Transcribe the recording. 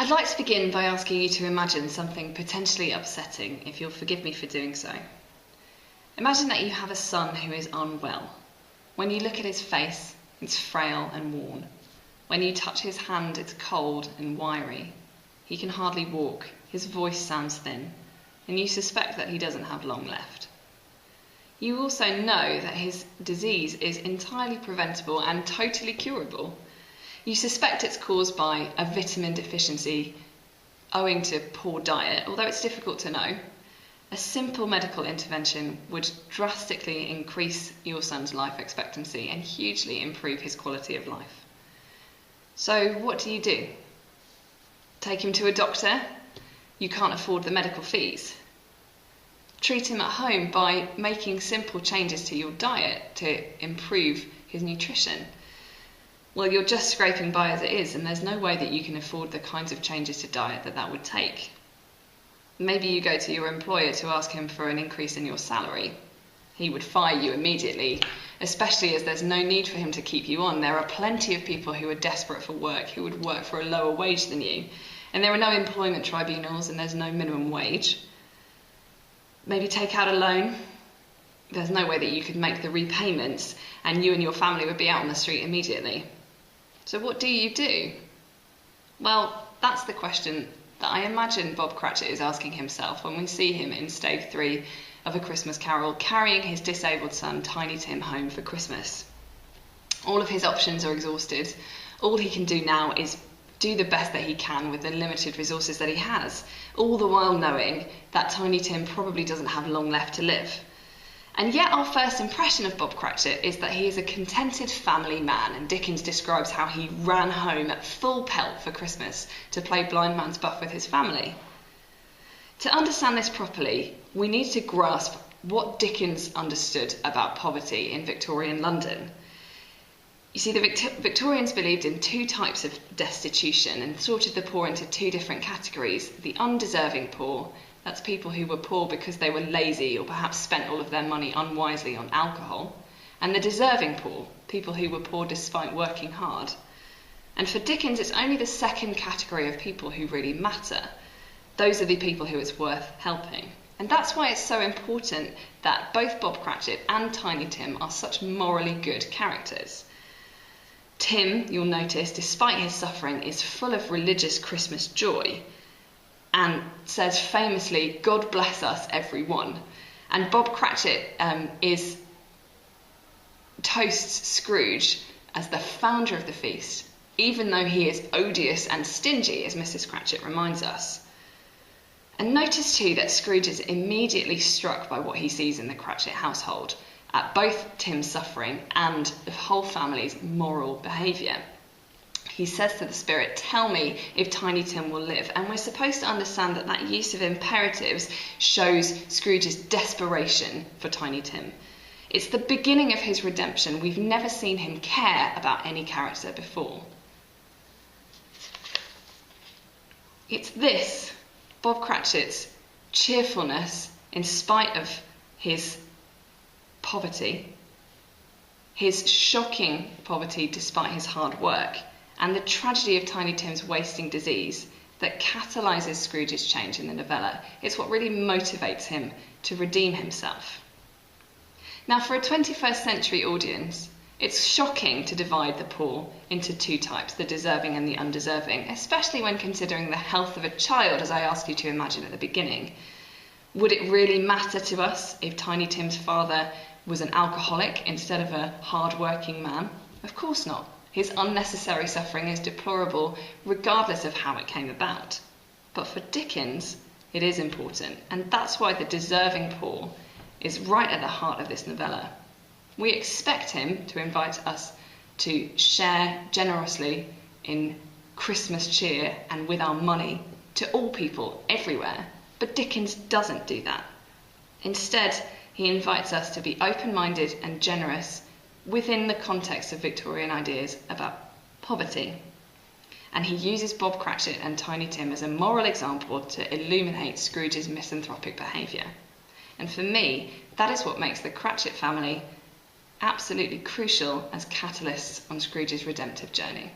I'd like to begin by asking you to imagine something potentially upsetting, if you'll forgive me for doing so. Imagine that you have a son who is unwell. When you look at his face, it's frail and worn. When you touch his hand, it's cold and wiry. He can hardly walk, his voice sounds thin, and you suspect that he doesn't have long left. You also know that his disease is entirely preventable and totally curable. You suspect it's caused by a vitamin deficiency owing to poor diet, although it's difficult to know. A simple medical intervention would drastically increase your son's life expectancy and hugely improve his quality of life. So what do? Take him to a doctor? You can't afford the medical fees. Treat him at home by making simple changes to your diet to improve his nutrition. Well, you're just scraping by as it is, and there's no way that you can afford the kinds of changes to diet that would take. Maybe you go to your employer to ask him for an increase in your salary. He would fire you immediately, especially as there's no need for him to keep you on. There are plenty of people who are desperate for work who would work for a lower wage than you, and there are no employment tribunals and there's no minimum wage. Maybe take out a loan. There's no way that you could make the repayments and you and your family would be out on the street immediately. So what do? Well, that's the question that I imagine Bob Cratchit is asking himself when we see him in Stave 3 of A Christmas Carol carrying his disabled son Tiny Tim home for Christmas. All of his options are exhausted. All he can do now is do the best that he can with the limited resources that he has, all the while knowing that Tiny Tim probably doesn't have long left to live. And yet our first impression of Bob Cratchit is that he is a contented family man, and Dickens describes how he ran home at full pelt for Christmas to play blind man's buff with his family. To understand this properly, we need to grasp what Dickens understood about poverty in Victorian London. You see, the Victorians believed in two types of destitution and sorted the poor into two different categories: the undeserving poor, that's people who were poor because they were lazy or perhaps spent all of their money unwisely on alcohol, and the deserving poor, people who were poor despite working hard. And for Dickens, it's only the second category of people who really matter. Those are the people who it's worth helping. And that's why it's so important that both Bob Cratchit and Tiny Tim are such morally good characters. Tim, you'll notice, despite his suffering, is full of religious Christmas joy and says famously, "God bless us, everyone." And Bob Cratchit toasts Scrooge as the founder of the feast, even though he is odious and stingy, as Mrs. Cratchit reminds us. And notice too that Scrooge is immediately struck by what he sees in the Cratchit household, at both Tim's suffering and the whole family's moral behaviour. He says to the spirit, "Tell me if Tiny Tim will live." And we're supposed to understand that that use of imperatives shows Scrooge's desperation for Tiny Tim. It's the beginning of his redemption. We've never seen him care about any character before. It's this, Bob Cratchit's cheerfulness in spite of his poverty, his shocking poverty despite his hard work, and the tragedy of Tiny Tim's wasting disease that catalyses Scrooge's change in the novella. It's what really motivates him to redeem himself. Now, for a 21st century audience, it's shocking to divide the poor into two types, the deserving and the undeserving, especially when considering the health of a child, as I asked you to imagine at the beginning. Would it really matter to us if Tiny Tim's father was an alcoholic instead of a hard-working man? Of course not. His unnecessary suffering is deplorable regardless of how it came about. But for Dickens, it is important, and that's why the deserving poor is right at the heart of this novella. We expect him to invite us to share generously in Christmas cheer and with our money to all people everywhere, but Dickens doesn't do that. Instead, he invites us to be open-minded and generous within the context of Victorian ideas about poverty. And he uses Bob Cratchit and Tiny Tim as a moral example to illuminate Scrooge's misanthropic behaviour. And for me, that is what makes the Cratchit family absolutely crucial as catalysts on Scrooge's redemptive journey.